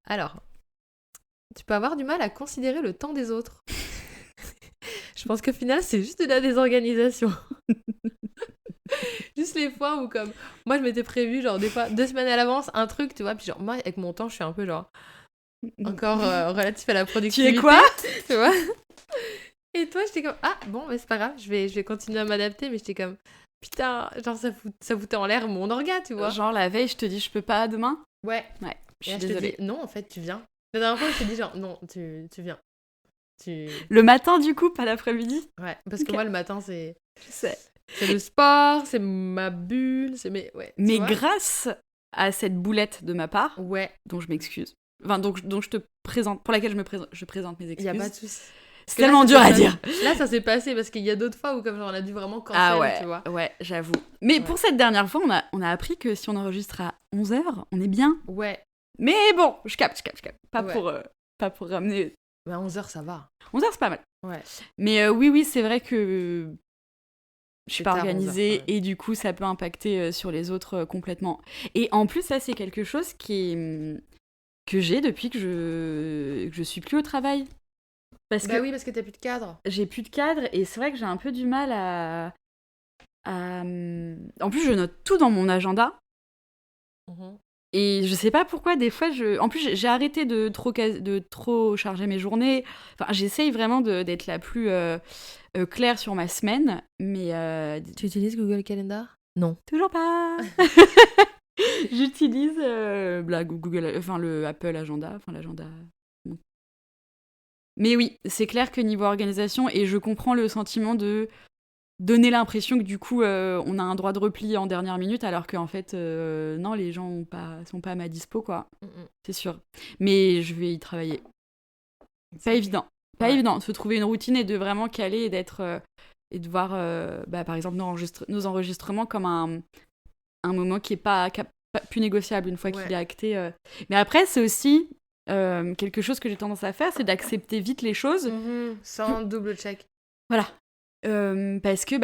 Alors, tu peux avoir du mal à considérer le temps des autres. Je pense qu'au final, c'est juste de la désorganisation. Juste les fois où, comme, moi, je m'étais prévu, genre, des fois, 2 semaines à l'avance, un truc, tu vois, puis genre, moi, avec mon temps, je suis un peu, genre, encore relatif à la productivité. Tu es quoi? Tu vois? Et toi, j'étais comme, ah, bon, mais c'est pas grave, je vais continuer à m'adapter, mais j'étais comme, putain, genre, ça foutait en l'air mon orga, tu vois. Genre, la veille, je te dis, je peux pas demain? Ouais. Je suis désolée. Je te dis, non, en fait, tu viens. La dernière fois, je te dis, genre, non, tu viens. Le matin, du coup, pas l'après-midi? Ouais, parce que moi, le matin, c'est... Je sais. C'est le sport, c'est ma bulle, c'est mes... Ouais, mais grâce à cette boulette de ma part, dont je m'excuse, enfin, donc je te présente, pour laquelle je présente mes excuses. Il y a pas de souci. C'est tellement dur à dire. Là, ça s'est passé parce qu'il y a d'autres fois où comme genre, on a dû vraiment cancel, tu vois. Ouais, j'avoue. Mais pour cette dernière fois, on a appris que si on enregistre à 11h, on est bien. Ouais. Mais bon, je capte. Pas pour ramener... Bah 11h, ça va. 11h, c'est pas mal. Ouais. Mais oui, c'est vrai que je suis pas organisée 11h, ouais. et du coup, ça peut impacter sur les autres complètement. Et en plus, ça, c'est quelque chose que j'ai depuis que je suis plus au travail. Oui, parce que t'as plus de cadre. J'ai plus de cadre et c'est vrai que j'ai un peu du mal à... En plus, je note tout dans mon agenda. Et je sais pas pourquoi, des fois, en plus, j'ai arrêté de trop charger mes journées. Enfin, j'essaye vraiment d'être la plus claire sur ma semaine, mais... Tu utilises Google Calendar? Non. Toujours pas. J'utilise Google, enfin le Apple Agenda, enfin l'agenda. Mais oui, c'est clair que niveau organisation, et je comprends le sentiment de donner l'impression que du coup on a un droit de repli en dernière minute, alors qu'en fait non, les gens sont pas à ma dispo, quoi. C'est sûr. Mais je vais y travailler. Pas évident. Pas évident de se trouver une routine et de vraiment caler et d'être et de voir par exemple nos enregistrements comme un moment qui est pas plus négociable une fois qu'il est acté. Mais après, c'est aussi quelque chose que j'ai tendance à faire, c'est d'accepter vite les choses. Sans double check. Voilà. Parce que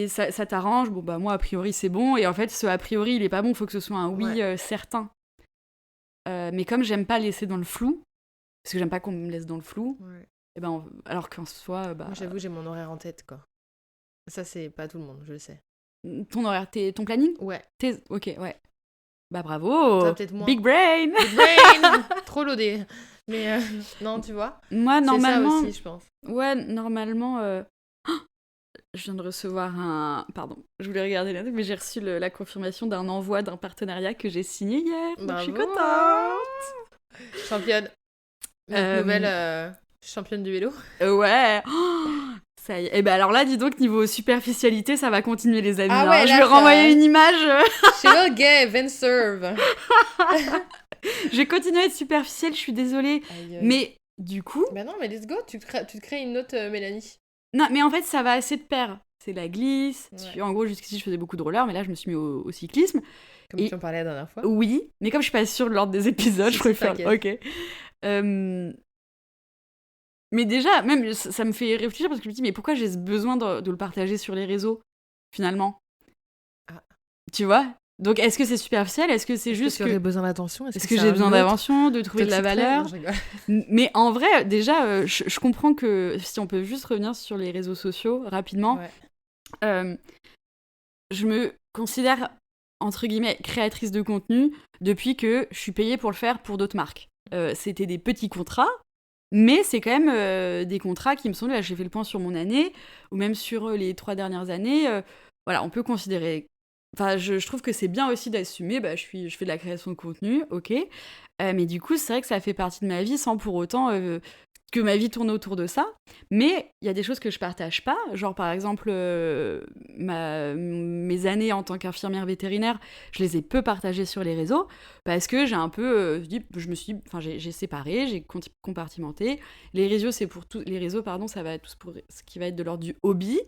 ça t'arrange. Bon, moi, a priori, c'est bon. Et en fait, ce a priori, il est pas bon. Il faut que ce soit un oui certain. Mais comme j'aime pas laisser dans le flou, parce que j'aime pas qu'on me laisse dans le flou, et alors qu'en soi... Moi, j'avoue, j'ai mon horaire en tête, quoi. Ça, c'est pas tout le monde, je le sais. Ton horaire, ton planning? Ouais. Ok, ouais. Bah bravo. Toi, peut-être moins. Big brain. Big brain. Trop loadé. Mais non, tu vois. Moi, normalement... C'est ça aussi, je pense. Ouais, normalement... Je viens de recevoir Pardon, je voulais regarder la truc, mais j'ai reçu la confirmation d'un envoi d'un partenariat que j'ai signé hier. Donc je suis contente. Championne. Nouvelle championne du vélo. Ouais. Ça y est. Et ben alors là, dis donc, niveau superficialité, ça va continuer, les amis. Ah ouais, je vais renvoyer une image. Chez le gay, Venserve. Je vais continuer à être superficielle, je suis désolée. Mais du coup... Bah non, mais let's go, tu te crées une autre Mélanie. Non, mais en fait, ça va assez de pair. C'est la glisse. En gros, jusqu'ici, je faisais beaucoup de roller, mais là, je me suis mis au cyclisme. Comme tu en parlais la dernière fois. Oui, mais comme je suis pas sûre de l'ordre des épisodes, je préfère... Ok. Mais déjà, même, ça me fait réfléchir parce que je me dis, mais pourquoi j'ai ce besoin de le partager sur les réseaux, finalement? Ah. Tu vois? Donc, est-ce que c'est superficiel? Est-ce que c'est Est-ce juste que tu aurais besoin d'attention? Est-ce que j'ai besoin d'attention, de trouver de la valeur? Non, je rigole. Mais en vrai, déjà, je comprends que si on peut juste revenir sur les réseaux sociaux rapidement, Ouais. je me considère, entre guillemets, créatrice de contenu depuis que je suis payée pour le faire pour d'autres marques. C'était des petits contrats, mais c'est quand même des contrats qui me sont là. J'ai fait le point sur mon année, ou même sur les 3 dernières années. Voilà, on peut considérer. Enfin, je trouve que c'est bien aussi d'assumer, bah, je fais de la création de contenu, ok. Mais du coup, c'est vrai que ça fait partie de ma vie sans pour autant que ma vie tourne autour de ça. Mais il y a des choses que je partage pas. Genre, par exemple, mes années en tant qu'infirmière vétérinaire, je les ai peu partagées sur les réseaux parce que j'ai un peu. Je me suis dit, enfin, j'ai séparé, j'ai compartimenté. Les réseaux, ça va être tout pour ce qui va être de l'ordre du hobby,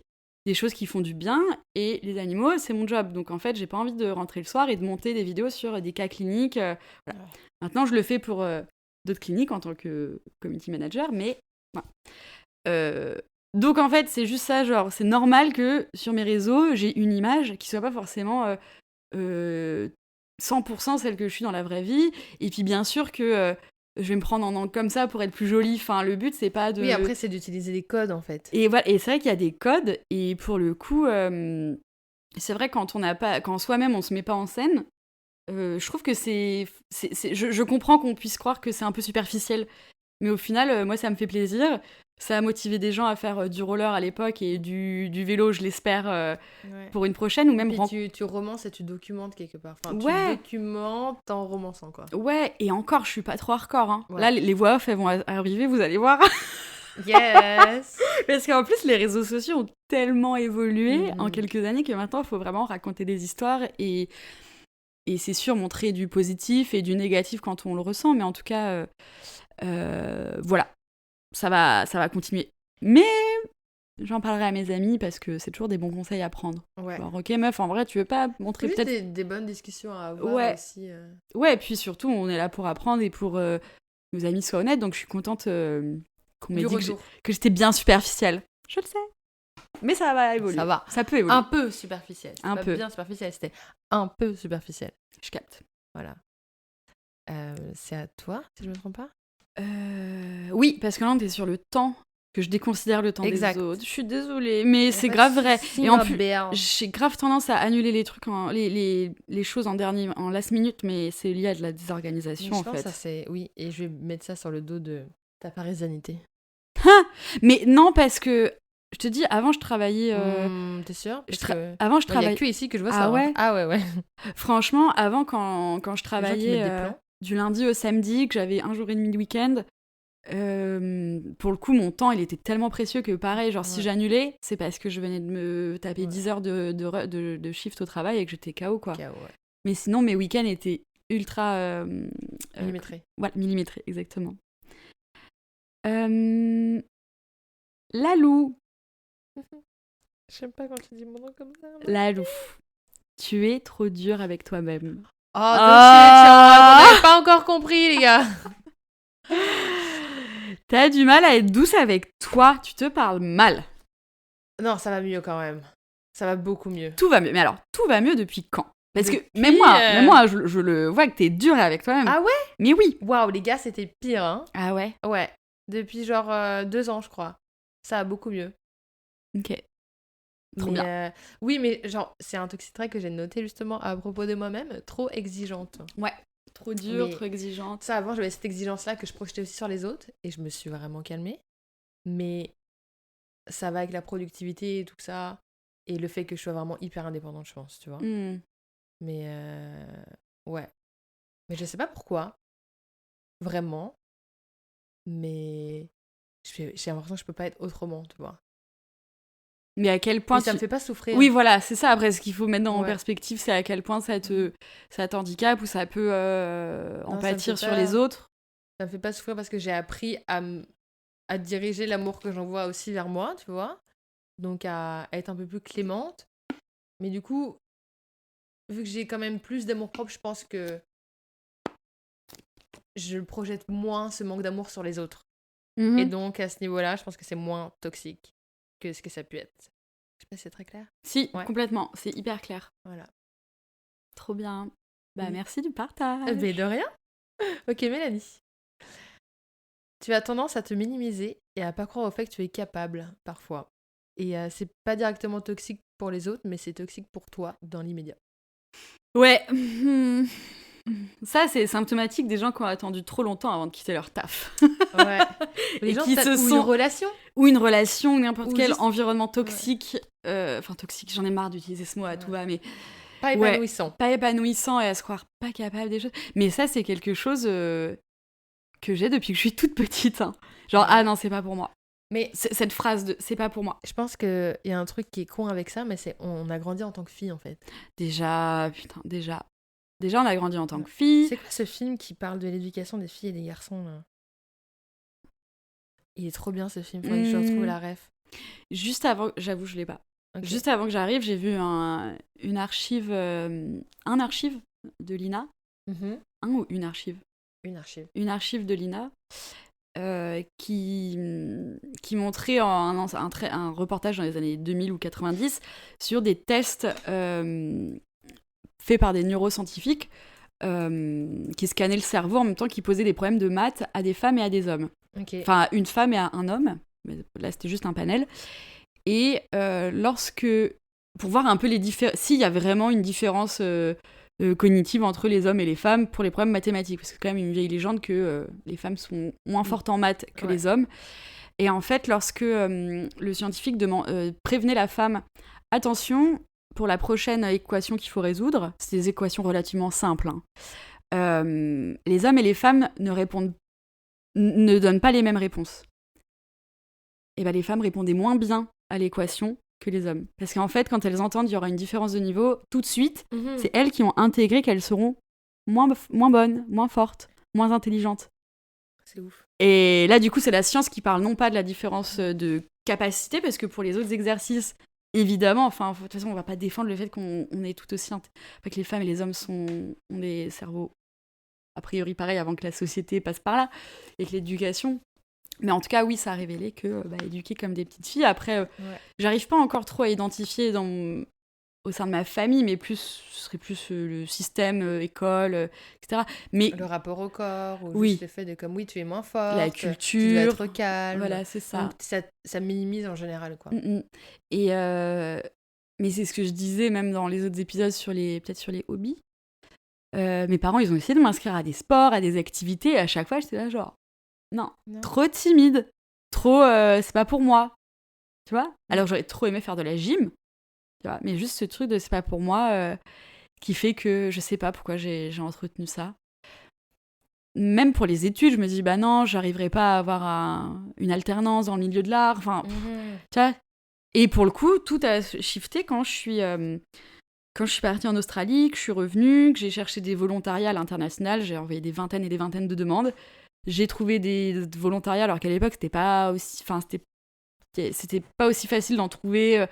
des choses qui font du bien, et les animaux, c'est mon job. Donc en fait, j'ai pas envie de rentrer le soir et de monter des vidéos sur des cas cliniques. Voilà. Maintenant, je le fais pour d'autres cliniques en tant que community manager, mais voilà. Donc en fait, c'est juste ça, genre, c'est normal que sur mes réseaux, j'ai une image qui soit pas forcément 100% celle que je suis dans la vraie vie. Et puis bien sûr que je vais me prendre en angle comme ça pour être plus jolie. Enfin, le but, c'est pas de... Oui, après, c'est d'utiliser des codes, en fait. Et voilà, et c'est vrai qu'il y a des codes, et pour le coup, c'est vrai quand soi-même on se met pas en scène, je trouve que je comprends qu'on puisse croire que c'est un peu superficiel, mais au final, moi ça me fait plaisir. Ça a motivé des gens à faire du roller à l'époque et du vélo, je l'espère, Ouais. pour une prochaine, ou Et même puis tu romances et tu documentes quelque part. Enfin, tu Ouais, documentes en romançant, quoi. ouais, et encore, je suis pas trop hardcore, hein. Ouais. Là, les voix off, elles vont arriver, vous allez voir. Yes. Parce qu'en plus, les réseaux sociaux ont tellement évolué en Mhm. quelques années que maintenant, il faut vraiment raconter des histoires, et c'est sûr, montrer du positif et du négatif quand on le ressent, mais en tout cas, voilà, ça va continuer. Mais j'en parlerai à mes amis parce que c'est toujours des bons conseils à prendre. Ouais. Genre, ok meuf, en vrai, tu veux pas montrer C'est peut-être... juste des bonnes discussions à avoir Ouais. aussi. Ouais, et puis surtout, on est là pour apprendre et pour que nos amis soient honnêtes, donc je suis contente qu'on m'ait Du dit retour. que j'étais bien superficielle. Je le sais. Mais ça va évoluer. Ça va. Ça peut évoluer. Un peu superficiel. Un Pas peu. bien superficiel, c'était un peu superficiel. Je capte. Voilà. C'est à toi, si je me trompe pas. Oui, parce que là, on est sur le temps, que je déconsidère le temps Exact. des autres. Je suis désolée, mais Y a c'est pas grave de vrai. souci, Et en ma plus, belle. j'ai grave tendance à annuler les trucs, les choses en last minute, mais c'est lié à de la désorganisation, Je en pense fait. que ça c'est... Oui, et je vais mettre ça sur le dos de ta parisianité. Mais non, parce que, je te dis, avant, je travaillais... T'es sûre? Avant, je Il y a travaillais... que ici que je vois Ah ça. ouais? Hein. Ah ouais, ouais. Franchement, avant, quand je Les gens qui travaillais mettent des plans. du lundi au samedi, que j'avais un jour et demi de week-end, pour le coup, mon temps, il était tellement précieux que pareil, genre si Ouais. j'annulais, c'est parce que je venais de me taper Ouais. 10 heures de shift au travail et que j'étais KO, quoi. KO, ouais. Mais sinon, mes week-ends étaient ultra... Millimétré. voilà, millimétrés, exactement. Lalou, J'aime pas quand tu dis mon nom comme ça. Lalou, tu es trop dur avec toi-même. Oh, no shit, on n'avait pas encore compris, les gars. T'as du mal à être douce avec toi, tu te parles mal. Non, ça va mieux quand même. Ça va beaucoup mieux. Tout va mieux. Mais alors, tout va mieux depuis quand? Parce que Depuis, même moi, je le vois que t'es dur avec toi-même. Ah ouais? Mais oui. Waouh, les gars, c'était pire, hein. Ah ouais? Ouais. Depuis genre 2 ans, je crois. Ça va beaucoup mieux. Ok. Trop Mais, bien. oui, mais genre, c'est un truc très que j'ai noté justement à propos de moi-même. Trop exigeante. Ouais. Trop dure, Mais trop exigeante. ça, avant, j'avais cette exigence-là que je projetais aussi sur les autres. Et je me suis vraiment calmée. Mais ça va avec la productivité et tout ça. Et le fait que je sois vraiment hyper indépendante, je pense, tu vois. Mais ouais. Mais je sais pas pourquoi. Vraiment. Mais j'ai l'impression que je peux pas être autrement, tu vois. Mais à quel point Mais ça me fait pas souffrir. Oui, voilà, c'est ça. Après, ce qu'il faut mettre en Ouais. perspective, c'est à quel point ça t'handicape ou ça peut en Non, ça me pâtir fait sur pas- les autres. Ça me fait pas souffrir parce que j'ai appris à diriger l'amour que j'envoie aussi vers moi, tu vois. Donc à être un peu plus clémente. Mais du coup, vu que j'ai quand même plus d'amour-propre, je pense que je projette moins ce manque d'amour sur les autres. Mhm. Et donc, à ce niveau-là, je pense que c'est moins toxique que ce que ça a pu être. Je sais pas si c'est très clair. Si, Ouais. complètement. C'est hyper clair. Voilà. Trop bien. Bah, Oui. merci du partage. Mais de rien. Ok, Mélanie. Tu as tendance à te minimiser et à pas croire au fait que tu es capable, parfois. Et c'est pas directement toxique pour les autres, mais c'est toxique pour toi dans l'immédiat. Ouais. Ça, c'est symptomatique des gens qui ont attendu trop longtemps avant de quitter leur taf. Ouais. Les Et gens, qui se ou une sont... relation. Ou une relation, ou n'importe Ou quel juste- environnement toxique. Enfin, toxique, j'en ai marre d'utiliser ce mot à tout Ouais. va, mais Pas ouais, épanouissant. pas épanouissant et à se croire pas capable des choses. Mais ça, c'est quelque chose que j'ai depuis que je suis toute petite. Hein. Genre, Ouais. ah non, c'est pas pour moi. Mais Cette phrase de c'est pas pour moi. je pense qu'il y a un truc qui est con avec ça, mais c'est on a grandi en tant que fille, en fait. Déjà, putain, déjà. Déjà, on a grandi en tant que fille. C'est quoi ce film qui parle de l'éducation des filles et des garçons, là? Il est trop bien, ce film. Faudrait que je retrouve la ref. Juste avant, j'avoue, je l'ai pas. Ok. Juste avant que j'arrive, j'ai vu une archive, un archive de l'INA. Mhm. Un ou une archive? Une archive. Une archive de l'INA qui montrait un reportage dans les années 2000 ou 90 sur des tests faits par des neuroscientifiques qui scannaient le cerveau en même temps qu'ils posaient des problèmes de maths à des femmes et à des hommes. Ok. Enfin, une femme et à un homme. Mais là, c'était juste un panel. Et pour voir un peu s'il y a vraiment une différence cognitive entre les hommes et les femmes pour les problèmes mathématiques, parce que c'est quand même une vieille légende que les femmes sont moins fortes en maths que les hommes. Et en fait, lorsque le scientifique prévenait la femme, attention, pour la prochaine équation qu'il faut résoudre, c'est des équations relativement simples, hein, les hommes et les femmes ne donnent pas les mêmes réponses. Et ben les femmes répondaient moins bien à l'équation que les hommes. Parce qu'en fait, quand elles entendent qu'il y aura une différence de niveau, tout de suite, c'est elles qui ont intégré qu'elles seront moins bonnes, moins fortes, moins intelligentes. C'est ouf. Et là, du coup, c'est la science qui parle non pas de la différence de capacité, parce que pour les autres exercices, évidemment, enfin, de toute façon, on va pas défendre le fait qu'on est tout aussi... Pas que les femmes et les hommes ont des cerveaux a priori pareil avant que la société passe par là, et que l'éducation... Mais en tout cas, oui, ça a révélé que éduquer comme des petites filles. Après, j'arrive pas encore trop à identifier au sein de ma famille, mais ce serait plus le système, école, etc. Mais le rapport au corps, ou oui, juste le fait de comme oui, tu es moins forte, la tu dois culture, être calme. voilà, c'est ça. Donc ça minimise en général, quoi. Et mais c'est ce que je disais même dans les autres épisodes peut-être sur les hobbies. Mes parents, ils ont essayé de m'inscrire à des sports, à des activités, et à chaque fois, j'étais là genre non. Trop timide, trop c'est pas pour moi, tu vois. Alors j'aurais trop aimé faire de la gym, tu vois, mais juste ce truc de c'est pas pour moi qui fait que je sais pas pourquoi j'ai entretenu ça. Même pour les études, je me dis bah non, j'arriverai pas à avoir une alternance dans le milieu de l'art, enfin, tu vois. Et pour le coup, tout a shifté quand je suis partie en Australie, que je suis revenue, que j'ai cherché des volontariats à l'international, j'ai envoyé des vingtaines et des vingtaines de demandes. J'ai trouvé des volontariats alors qu'à l'époque c'était pas aussi facile d'en trouver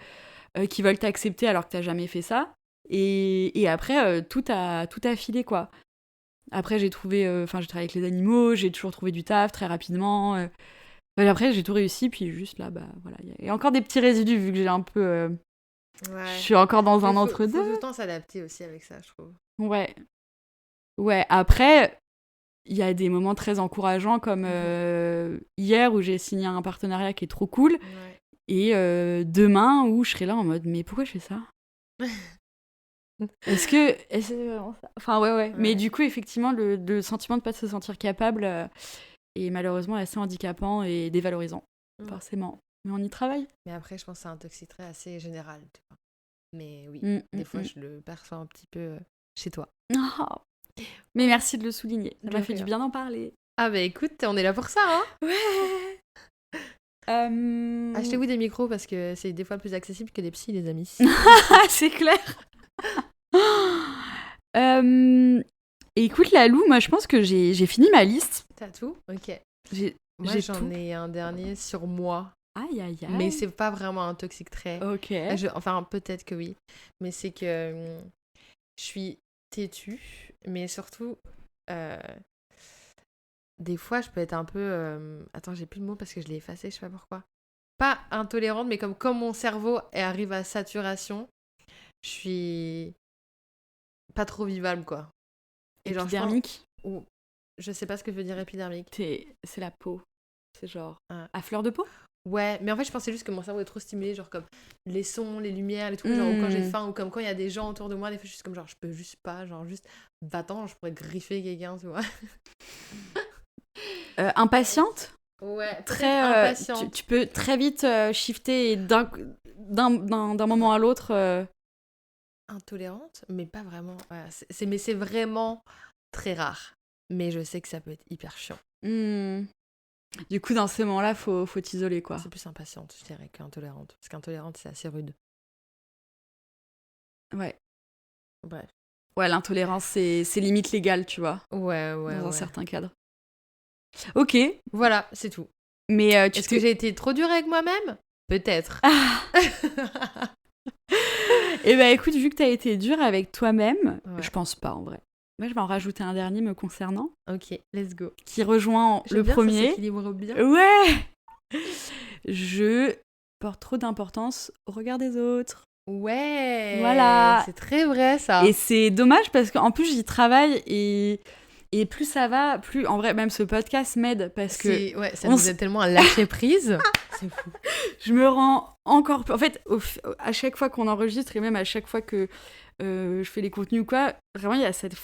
qui veulent t'accepter alors que t'as jamais fait ça. Et après tout a filé quoi. Après j'ai travaillé avec les animaux, j'ai toujours trouvé du taf très rapidement. Après j'ai tout réussi puis juste là voilà, il y a encore des petits résidus vu que j'ai un peu je suis encore dans un entre-deux. Faut tout le temps s'adapter aussi avec ça, je trouve. Ouais, après il y a des moments très encourageants comme hier où j'ai signé un partenariat qui est trop cool et demain où je serai là en mode mais pourquoi je fais ça? Est-ce vraiment ça? Enfin ouais. Mais du coup effectivement le sentiment de pas se sentir capable est malheureusement assez handicapant et dévalorisant forcément. Mais on y travaille. Mais après je pense que c'est un toxicité assez général, tu vois. Mais oui, des fois je le perçois un petit peu chez toi. Oh. Mais merci de le souligner. Ça m'a fait du bien d'en parler. Ah bah écoute, on est là pour ça, hein. Ouais. Achetez-vous des micros parce que c'est des fois plus accessible que des psys, les amis. C'est clair. Écoute Lalou, moi je pense que j'ai fini ma liste. T'as tout? Ok. Moi j'en ai un dernier sur moi. Aïe. Mais c'est pas vraiment un toxique trait. Ok. Enfin peut-être que oui. Mais c'est que je suis têtue, mais surtout des fois, je peux être un peu... Attends, j'ai plus le mot parce que je l'ai effacé, je sais pas pourquoi. Pas intolérante, mais comme quand mon cerveau arrive à saturation, je suis pas trop vivable, quoi. Et genre, Épidermique. Je sais pas ce que veut dire épidermique. C'est la peau. C'est genre Ah. à fleur de peau. Ouais, mais en fait, je pensais juste que mon cerveau est trop stimulé, genre comme les sons, les lumières, les trucs, genre ou quand j'ai faim, ou comme quand il y a des gens autour de moi, des fois, je suis juste comme genre, je peux juste pas, genre juste, va-t'en, je pourrais griffer quelqu'un, tu vois. Impatiente. Ouais, Très impatiente. tu peux très vite shifter et d'un moment à l'autre. Intolérante, mais pas vraiment. Voilà, mais c'est vraiment très rare. Mais je sais que ça peut être hyper chiant. Du coup, dans ces moments-là, faut t'isoler, quoi. C'est plus impatiente, je dirais, qu'intolérante. Parce qu'intolérante, c'est assez rude. Ouais. Bref. Ouais, l'intolérance, c'est limite légal, tu vois. Ouais. Dans un certain cadre. Ok. Voilà, c'est tout. Mais est-ce que j'ai été trop dure avec moi-même ? Peut-être. Eh ben, écoute, vu que t'as été dure avec toi-même, Ouais. je pense pas, en vrai. Moi, je vais en rajouter un dernier me concernant. Ok, let's go. Qui rejoint le premier. Ça s'équilibre bien. Ouais. Je porte trop d'importance au regard des autres. Ouais. Voilà. C'est très vrai, ça. Et c'est dommage parce qu'en plus, j'y travaille et plus ça va, plus... En vrai, même ce podcast m'aide parce que... Ouais, ça nous aide tellement à lâcher prise. C'est fou. Je me rends encore... En fait, à chaque fois qu'on enregistre et même à chaque fois que je fais les contenus ou quoi, vraiment, il y a cette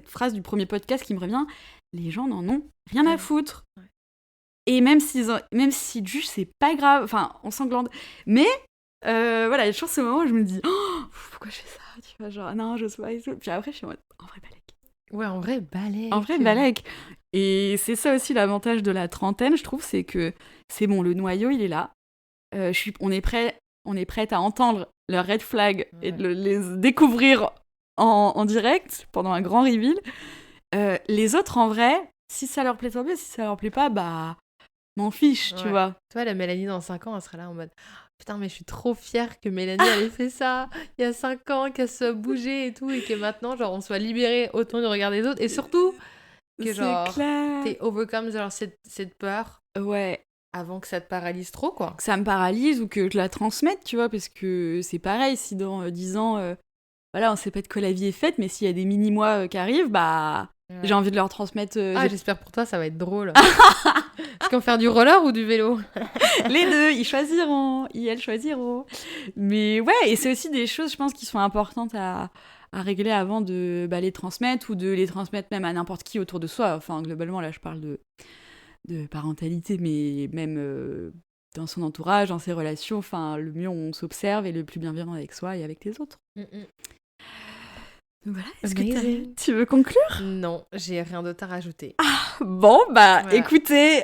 phrase du premier podcast qui me revient. Les gens n'en ont rien à foutre. Ouais. Et même si juste c'est pas grave, enfin, on s'englande. Mais voilà, il y a toujours ce moment où je me dis pourquoi je fais ça, tu vois, genre non, je sais pas et tout. Puis après, je suis en mode en vrai, balèque. Ouais, en vrai, balèque. En vrai, balèque. Et c'est ça aussi l'avantage de la trentaine, je trouve, c'est que c'est bon, le noyau, il est là. On est prête à entendre leurs red flags et de les découvrir en direct pendant un grand reveal. Les autres, en vrai, si ça leur plaît, tant mieux. Si ça leur plaît pas, bah, m'en fiche, tu vois. Toi, la Mélanie, dans 5 ans, elle sera là en mode putain, mais je suis trop fière que Mélanie, elle ait fait ça il y a 5 ans, qu'elle soit bougée et tout, et que maintenant, genre, on soit libéré autant du regard des autres. Et surtout, que genre, t'es overcome, genre, cette peur. Ouais. Avant que ça te paralyse trop, quoi. Que ça me paralyse ou que je la transmette, tu vois, parce que c'est pareil, si dans 10 ans, voilà, on sait pas de quoi la vie est faite, mais s'il y a des mini-mois qui arrivent, bah, j'ai envie de leur transmettre... j'espère pour toi, ça va être drôle. Est-ce qu'on va faire du roller ou du vélo ? Les deux, ils elles choisiront. Mais ouais, et c'est aussi des choses, je pense, qui sont importantes à régler avant de les transmettre ou de les transmettre même à n'importe qui autour de soi. Enfin, globalement, là, je parle de parentalité, mais même dans son entourage, dans ses relations, enfin, le mieux on s'observe et le plus bienveillant avec soi et avec les autres. Voilà, est-ce que tu veux conclure ? Non, j'ai rien d'autre à rajouter. Bon, voilà. Écoutez,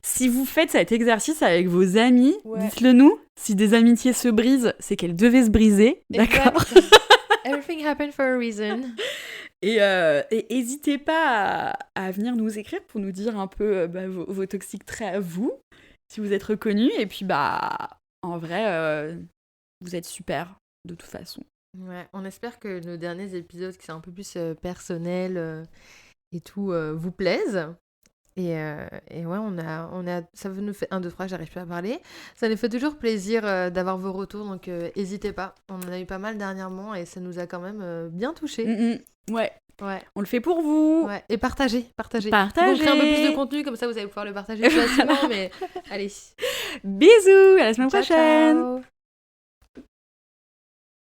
si vous faites cet exercice avec vos amis, dites-le nous. Si des amitiés se brisent, c'est qu'elles devaient se briser, d'accord ? Everything happened for a reason. Et n'hésitez pas à venir nous écrire pour nous dire un peu vos toxiques traits à vous, si vous êtes reconnus. Et puis, en vrai, vous êtes super, de toute façon. Ouais, on espère que nos derniers épisodes, qui sont un peu plus personnels et tout, vous plaisent. Et ouais, on a, ça nous fait 1, 2, 3, j'arrive plus à parler. Ça nous fait toujours plaisir d'avoir vos retours, donc n'hésitez pas. On en a eu pas mal dernièrement et ça nous a quand même bien touchés. Ouais. On le fait pour vous. Ouais. Et partagez. On crée un peu plus de contenu, comme ça vous allez pouvoir le partager facilement, mais allez. Bisous, à la semaine prochaine. Ciao.